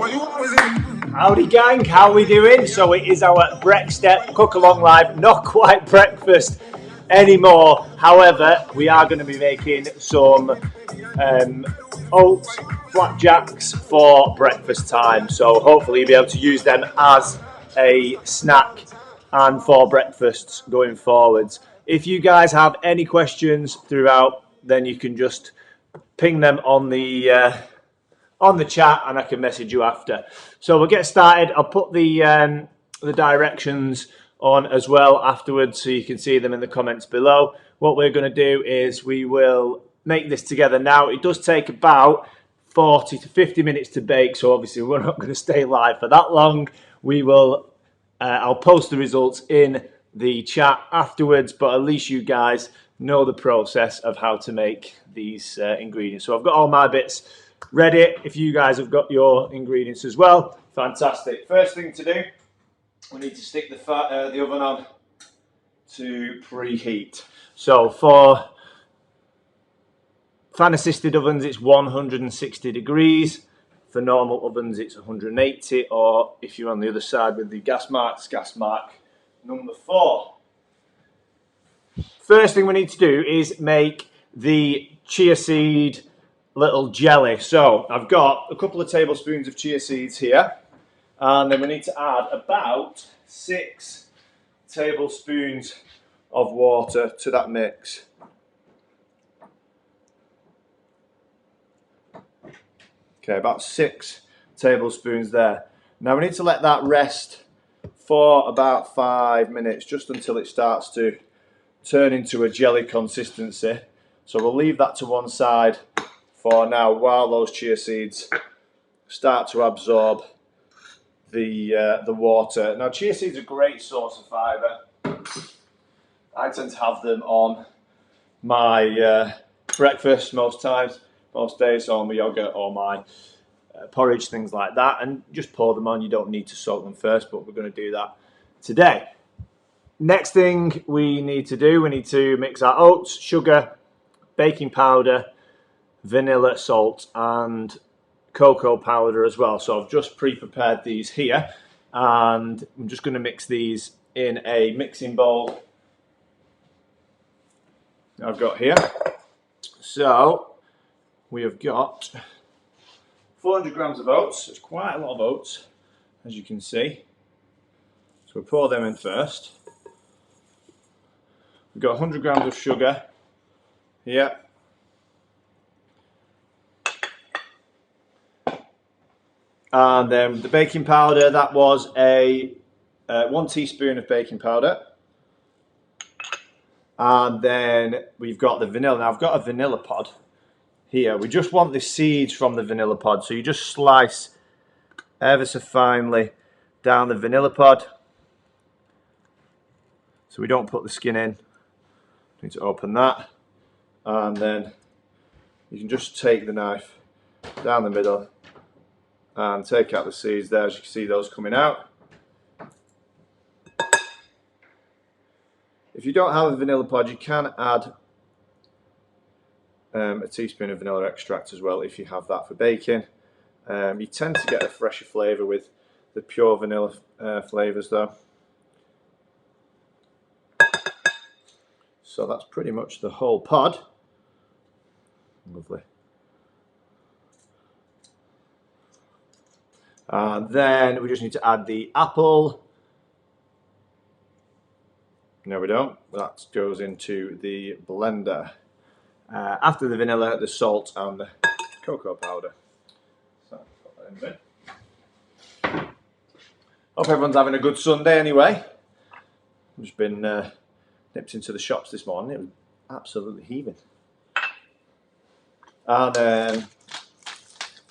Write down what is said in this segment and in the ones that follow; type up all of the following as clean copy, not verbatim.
Howdy gang, how we doing? So it is our Breakstep Cook Along Live, not quite breakfast anymore. However, we are going to be making some oats, flapjacks for breakfast time. So hopefully you'll be able to use them as a snack and for breakfasts going forwards. If you guys have any questions throughout, then you can just ping them on the chat and I can message you after. So we'll get started. I'll put the directions on as well afterwards so you can see them in the comments below. What we're going to do is we will make this together now. It does take about 40 to 50 minutes to bake, so obviously we're not going to stay live for that long. We will I'll post the results in the chat afterwards, but at least you guys know the process of how to make these ingredients. So I've got all my bits ready. If you guys have got your ingredients as well, fantastic. First thing to do, we need to stick the oven on to preheat. So for fan assisted ovens it's 160 degrees. For normal ovens it's 180, or if you're on the other side with the gas marks, gas mark number 4. First thing we need to do is make the chia seed little jelly. So I've got a couple of tablespoons of chia seeds here, and then we need to add about 6 tablespoons of water to that mix. Okay, about 6 tablespoons there. Now we need to let that rest for about 5 minutes, just until it starts to turn into a jelly consistency. So we'll leave that to one side for now while those chia seeds start to absorb the water. Now chia seeds are a great source of fibre. I tend to have them on my breakfast most days, so on my yogurt or my porridge, things like that, and just pour them on. You don't need to soak them first, but we're going to do that today. Next thing we need to do, we need to mix our oats, sugar, baking powder, vanilla, salt and cocoa powder as well. So I've just pre-prepared these here, and I'm just going to mix these in a mixing bowl I've got here. So we have got 400 grams of oats. It's quite a lot of oats, as you can see. So we'll pour them in first. We've got 100 grams of sugar here. And then the baking powder, that was a 1 teaspoon of baking powder. And then we've got the vanilla. Now I've got a vanilla pod here. We just want the seeds from the vanilla pod, so you just slice ever so finely down the vanilla pod, so we don't put the skin in. Need to open that, and then you can just take the knife down the middle and take out the seeds there. As you can see, those coming out. If you don't have a vanilla pod, you can add a teaspoon of vanilla extract as well if you have that for baking. You tend to get a fresher flavour with the pure vanilla flavours though. So that's pretty much the whole pod. Lovely. And then we just need to add the apple. No, we don't. That goes into the blender. After the vanilla, the salt and the cocoa powder. So, put that in a bit. Hope everyone's having a good Sunday anyway. I've just been nipped into the shops this morning. It was absolutely heaving. And then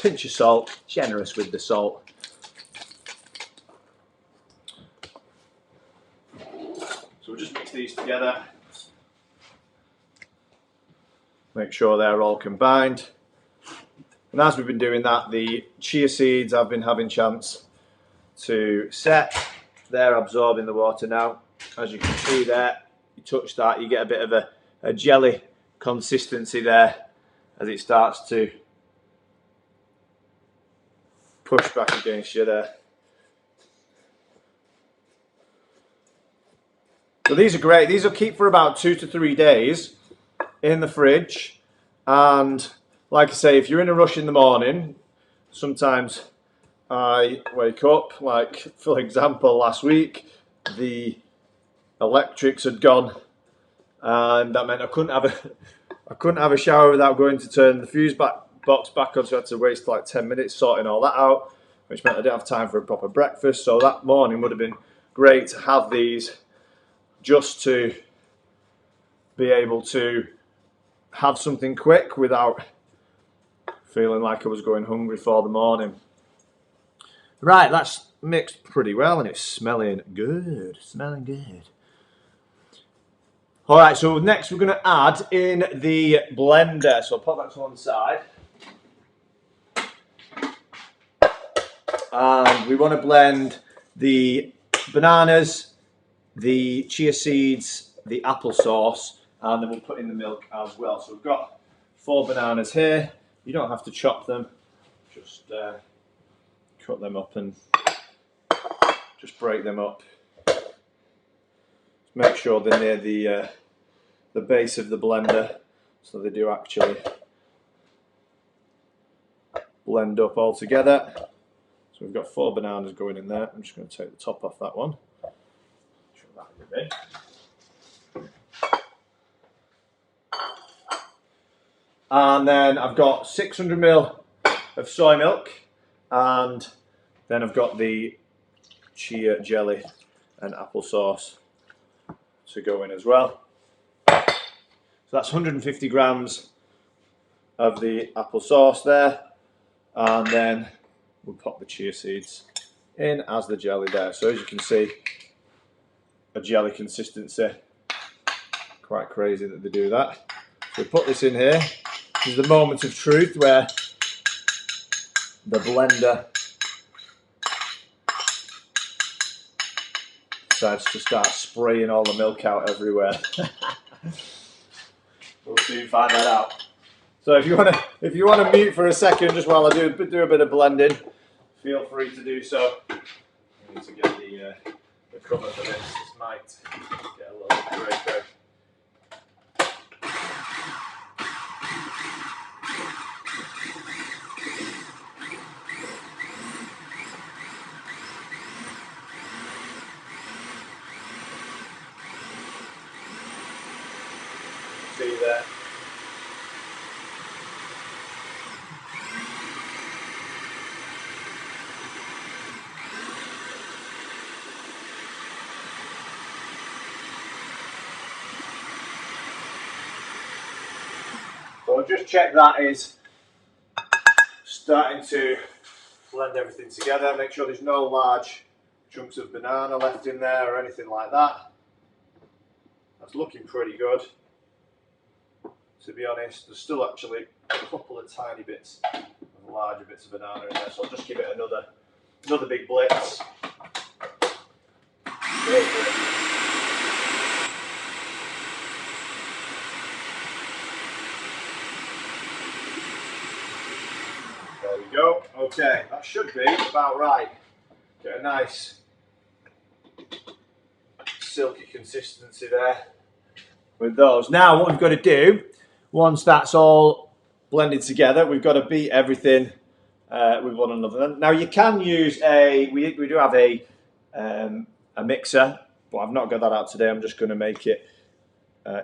pinch of salt, generous with the salt. So we'll just mix these together. Make sure they're all combined. And as we've been doing that, the chia seeds have been having a chance to set. They're absorbing the water now. As you can see there, you touch that, you get a bit of a jelly consistency there as it starts to push back against you there. So these are great. These will keep for about 2 to 3 days in the fridge. And like I say, if you're in a rush in the morning, sometimes I wake up, like for example last week, the electrics had gone, and that meant I couldn't have a shower without going to turn the fuse box back on, so I had to waste like 10 minutes sorting all that out, which meant I didn't have time for a proper breakfast. So that morning would have been great to have these, just to be able to have something quick without feeling like I was going hungry for the morning. Right, that's mixed pretty well and it's smelling good. All right, so next we're going to add in the blender. So I'll put that to one side. And we want to blend the bananas, the chia seeds, the applesauce, and then we'll put in the milk as well. So we've got 4 bananas here. You don't have to chop them, just cut them up and just break them up. Make sure they're near the base of the blender, so they do actually blend up all together. So we've got 4 bananas going in there. I'm just going to take the top off that one. Show that in a bit. And then I've got 600 ml of soy milk, and then I've got the chia jelly and applesauce to go in as well. So that's 150 grams of the applesauce there, and then we'll pop the chia seeds in as the jelly there. So as you can see, a jelly consistency. Quite crazy that they do that. So we put this in here. This is the moment of truth where the blender decides to start spraying all the milk out everywhere. We'll soon find that out. So if you want to mute for a second just while I do a bit of blending, feel free to do so. I need to get the cover for this. This might get a little bit greater. See there. So I'll just check that is starting to blend everything together. Make sure there's no large chunks of banana left in there or anything like that. That's looking pretty good. To be honest, there's still actually a couple of tiny bits of larger bits of banana in there, so I'll just give it another big blitz. There we go. Okay, that should be about right. Get a nice silky consistency there with those. Now what we've got to do, once that's all blended together, we've got to beat everything with one another. Now you can use we do have a mixer, but I've not got that out today. I'm just going to make it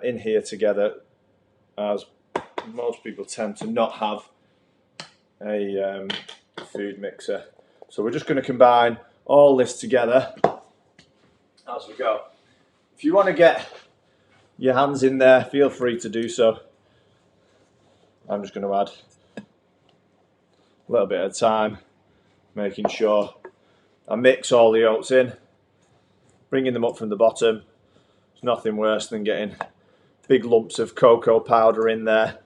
in here together, as most people tend to not have a food mixer. So we're just going to combine all this together as we go. If you want to get your hands in there, feel free to do so. I'm just going to add a little bit of time, making sure I mix all the oats in, bringing them up from the bottom. There's nothing worse than getting big lumps of cocoa powder in there.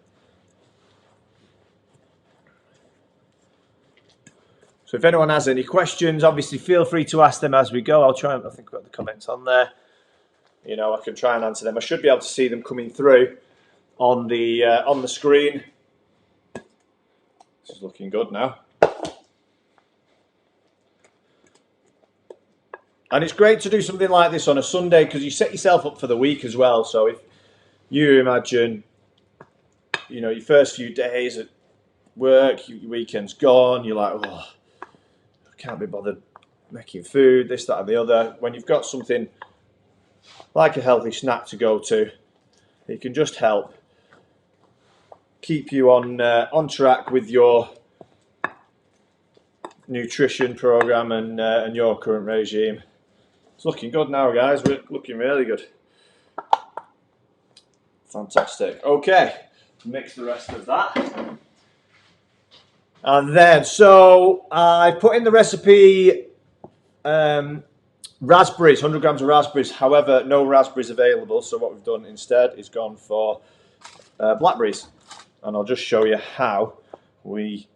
So if anyone has any questions, obviously feel free to ask them as we go. I'll try and, I think I've got the comments on there. You know, I can try and answer them. I should be able to see them coming through on the screen. This is looking good now. And it's great to do something like this on a Sunday because you set yourself up for the week as well. So if you imagine, you know, your first few days at work, your weekend's gone, you're like, oh, I can't be bothered making food, this, that, and the other. When you've got something like a healthy snack to go to, it can just help keep you on track with your nutrition program and your current regime. It's looking good now, guys. We're looking really good. Fantastic. Okay, mix the rest of that. And then, so I put in the recipe raspberries, 100 grams of raspberries. However, no raspberries available. So what we've done instead is gone for blackberries. And I'll just show you how we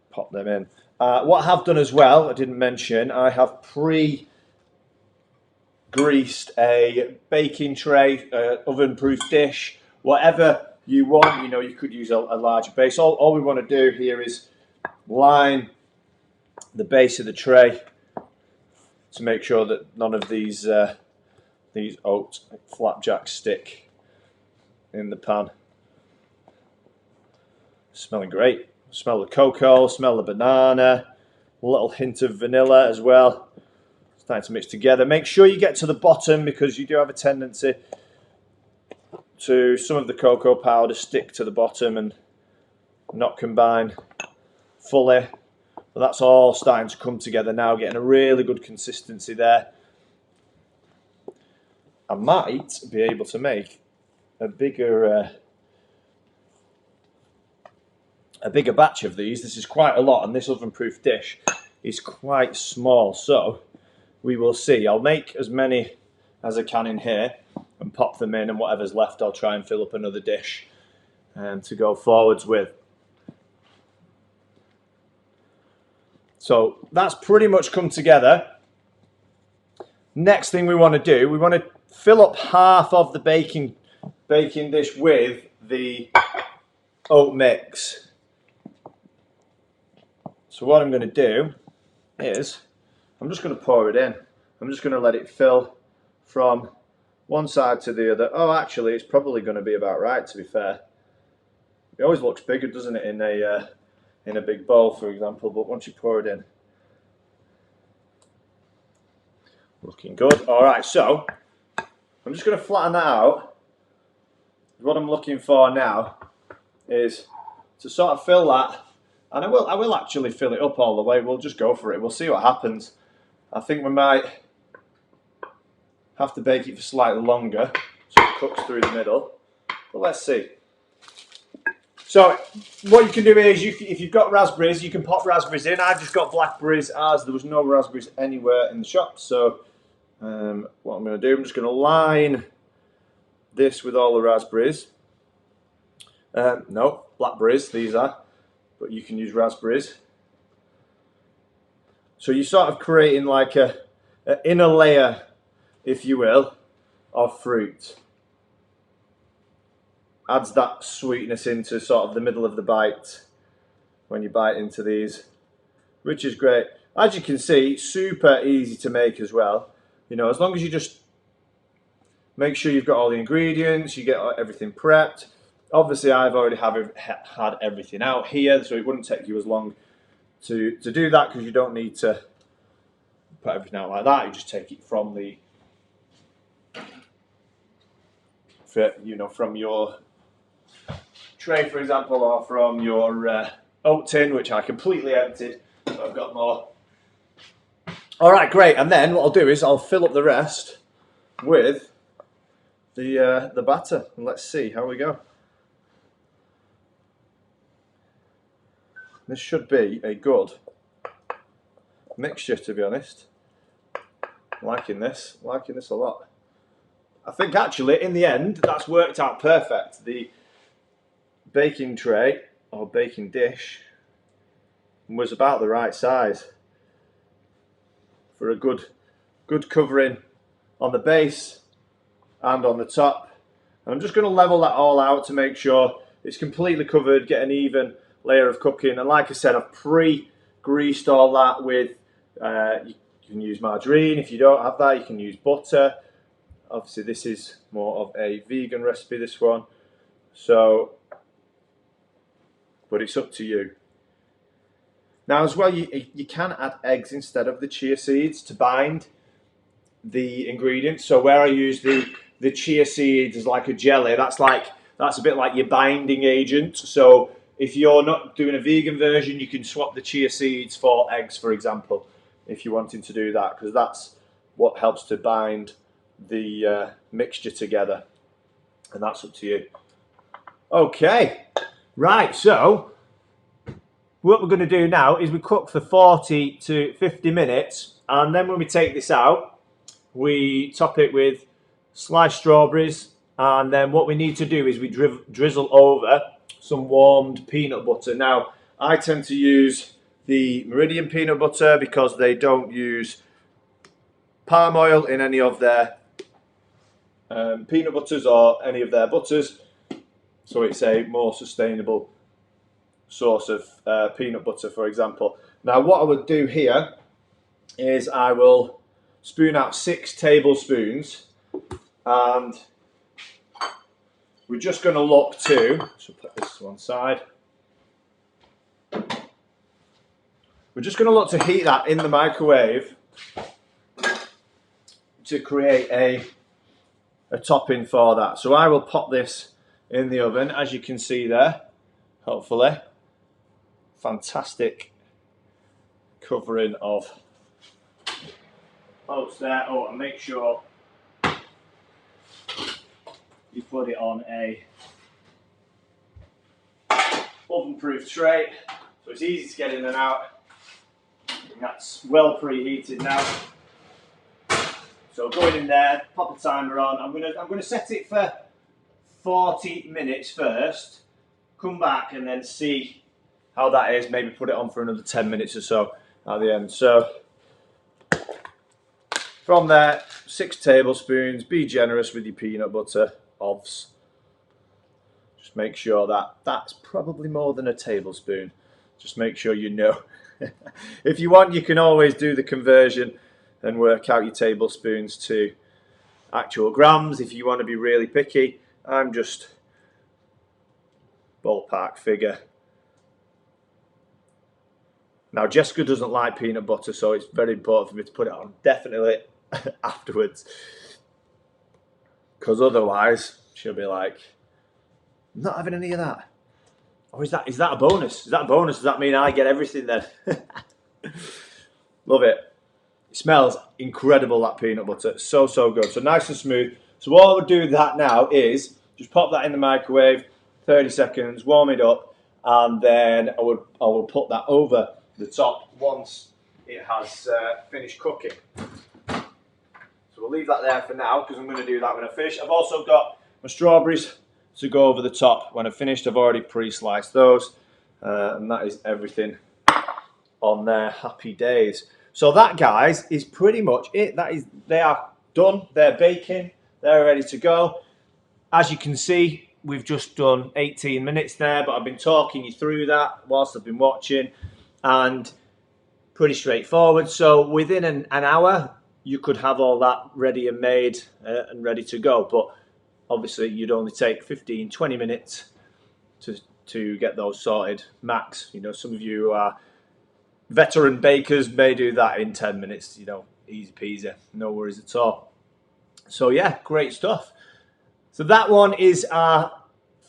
pop them in. What I have done as well, I didn't mention, I have pre-greased a baking tray, oven-proof dish, whatever you want. You know, you could use a larger base. All we want to do here is line the base of the tray to make sure that none of these oat flapjacks stick in the pan. Smelling great. Smell the cocoa, smell the banana, a little hint of vanilla as well. Starting to mix together. Make sure you get to the bottom because you do have a tendency to some of the cocoa powder stick to the bottom and not combine fully. But that's all starting to come together now, getting a really good consistency there. I might be able to make a bigger batch of these. This is quite a lot, and this oven-proof dish is quite small, so we will see. I'll make as many as I can in here and pop them in, and whatever's left I'll try and fill up another dish to go forwards with. So that's pretty much come together. Next thing we want to do, we want to fill up half of the baking dish with the oat mix. So what I'm going to do is I'm just going to pour it in. I'm just going to let it fill from one side to the other. Oh, actually, it's probably going to be about right, to be fair. It always looks bigger, doesn't it, in a big bowl, for example, but once you pour it in, looking good. All right, so I'm just going to flatten that out. What I'm looking for now is to sort of fill that. And I will actually fill it up all the way. We'll just go for it. We'll see what happens. I think we might have to bake it for slightly longer so it cooks through the middle. But let's see. So what you can do is, if you've got raspberries, you can pop raspberries in. I've just got blackberries as there was no raspberries anywhere in the shop. So what I'm going to do, I'm just going to line this with all the raspberries. No, blackberries, these are. But you can use raspberries. So you're sort of creating like an inner layer, if you will, of fruit. Adds that sweetness into sort of the middle of the bite when you bite into these, which is great. As you can see, super easy to make as well. You know, as long as you just make sure you've got all the ingredients, you get everything prepped. Obviously, I've already had everything out here, so it wouldn't take you as long to do that because you don't need to put everything out like that. You just take it from the, from your tray, for example, or from your oat tin, which I completely emptied. So I've got more. All right, great. And then what I'll do is I'll fill up the rest with the batter, and let's see how we go. This should be a good mixture, to be honest. Liking this a lot. I think actually, in the end, that's worked out perfect. The baking tray or baking dish was about the right size for a good covering on the base and on the top. And I'm just going to level that all out to make sure it's completely covered, get an even layer of cooking. And like I said, I've pre-greased all that with, you You can use margarine. If you don't have that, you can use butter. Obviously, this is more of a vegan recipe, this one. So, but it's up to you. Now, as well, you can add eggs instead of the chia seeds to bind the ingredients. So where I use the chia seeds as like a jelly, that's a bit like your binding agent. So if you're not doing a vegan version, you can swap the chia seeds for eggs, for example, if you're wanting to do that, because that's what helps to bind the mixture together, and that's up to you. Okay, right, so what we're going to do now is we cook for 40 to 50 minutes, and then when we take this out, we top it with sliced strawberries, and then what we need to do is we drizzle over some warmed peanut butter. Now, I tend to use the Meridian peanut butter because they don't use palm oil in any of their peanut butters or any of their butters, so it's a more sustainable source of peanut butter, for example. Now, what I would do here is I will spoon out 6 tablespoons, and we're just going to look to, so put this to one side. We're just going to look to heat that in the microwave to create a topping for that. So I will pop this in the oven, as you can see there, hopefully. Fantastic covering of oats there. Oh, and make sure you put it on a oven-proof tray, so it's easy to get in and out. And that's well preheated now. So going in there, pop a timer on. I'm gonna set it for 40 minutes first. Come back and then see how that is. Maybe put it on for another 10 minutes or so at the end. So from there, 6 tablespoons. Be generous with your peanut butter, ovs. Just make sure that's probably more than a tablespoon. Just make sure you know. If you want, you can always do the conversion and work out your tablespoons to actual grams if you want to be really picky. I'm just ballpark figure. Now, Jessica doesn't like peanut butter, so it's very important for me to put it on definitely afterwards, because otherwise she'll be like, I'm not having any of that. Or is that a bonus? Is that a bonus? Does that mean I get everything then? Love it. It smells incredible, that peanut butter. So good. So nice and smooth. So what I would do with that now is just pop that in the microwave, 30 seconds, warm it up, and then I will put that over the top once it has finished cooking. So we'll leave that there for now, because I'm going to do that when I finish. I've also got my strawberries to go over the top when I've finished. I've already pre-sliced those, and that is everything on there. Happy days. So that, guys, is pretty much it. They are done. They're baking. They're ready to go. As you can see, we've just done 18 minutes there, but I've been talking you through that whilst I've been watching, and pretty straightforward. So within an hour, you could have all that ready and made and ready to go. But obviously, you'd only take 15, 20 minutes to get those sorted, max. You know, some of you who are veteran bakers may do that in 10 minutes, you know, easy peasy, no worries at all. So yeah, great stuff. So that one is our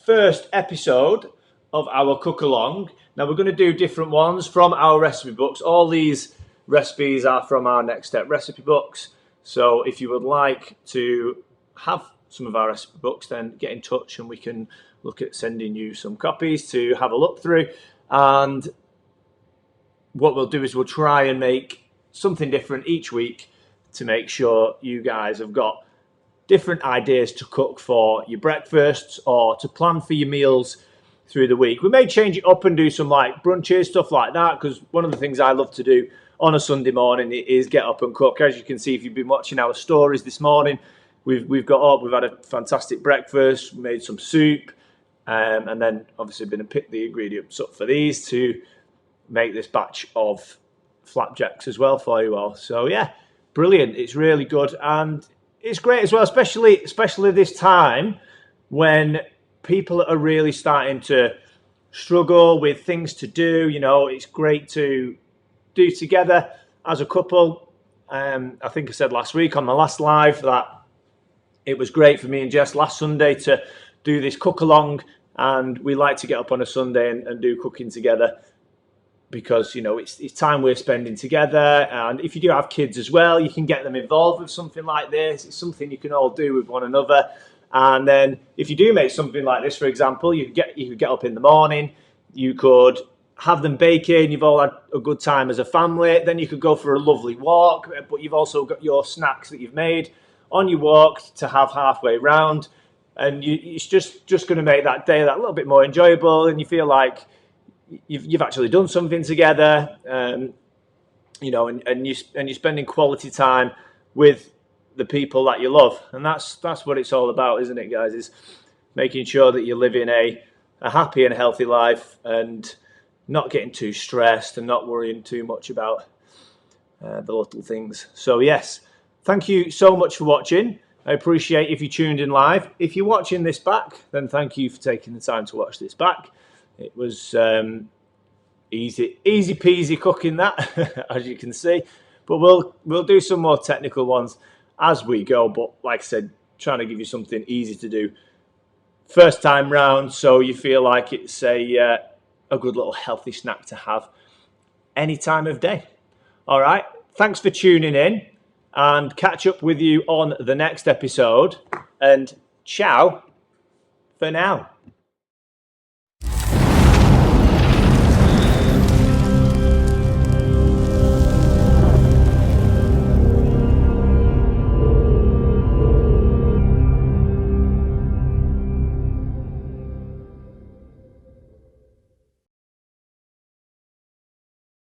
first episode of our cook along. Now we're going to do different ones from our recipe books. All these recipes are from our Nxtep recipe books. So if you would like to have some of our recipe books, then get in touch and we can look at sending you some copies to have a look through. And what we'll do is we'll try and make something different each week to make sure you guys have got different ideas to cook for your breakfasts or to plan for your meals through the week. We may change it up and do some like brunches, stuff like that, because one of the things I love to do on a Sunday morning is get up and cook. As you can see, if you've been watching our stories this morning, we've got up, we've had a fantastic breakfast, made some soup, and then obviously been and picked the ingredients up for these to make this batch of flapjacks as well for you all. So yeah, brilliant. It's really good, and it's great as well, especially this time when people are really starting to struggle with things to do. You know, it's great to do together as a couple. I think I said last week on the last live that it was great for me and Jess last Sunday to do this cook along, and we like to get up on a Sunday and do cooking together, because you know it's time we're spending together. And if you do have kids as well, you can get them involved with something like this. It's something you can all do with one another. And then if you do make something like this, for example, you could get up in the morning, you could have them baking, you've all had a good time as a family, then you could go for a lovely walk, but you've also got your snacks that you've made on your walk to have halfway round, and it's just going to make that day that little bit more enjoyable, and you feel like you've actually done something together, you know, and you're spending quality time with the people that you love, and that's what it's all about, isn't it, guys? Is making sure that you're living a happy and healthy life, and not getting too stressed and not worrying too much about the little things. So yes, thank you so much for watching. I appreciate if you tuned in live. If you're watching this back, then thank you for taking the time to watch this back. It was easy peasy cooking that, as you can see. But we'll do some more technical ones as we go. But like I said, trying to give you something easy to do first time round, so you feel like it's a good little healthy snack to have any time of day. All right, thanks for tuning in, and catch up with you on the next episode, and ciao for now.